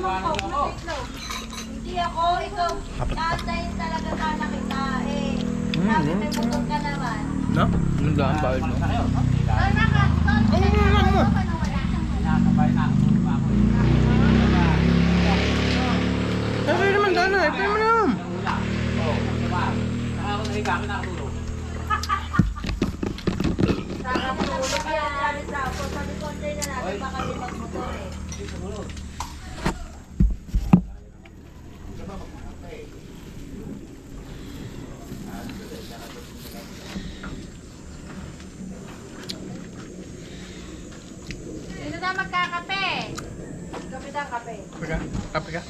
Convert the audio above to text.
Hindi ako, ikaw. Kaantayin talaga sana kita eh. Sabi may motor ka naman. No? Anong daan ba ito? Sabi naman daan na, ipin mo naman. Nakatulog yan. Sabi ko, antay na natin baka di magmotor eh. Sino na magkakape? Kape na kape. Kape ka?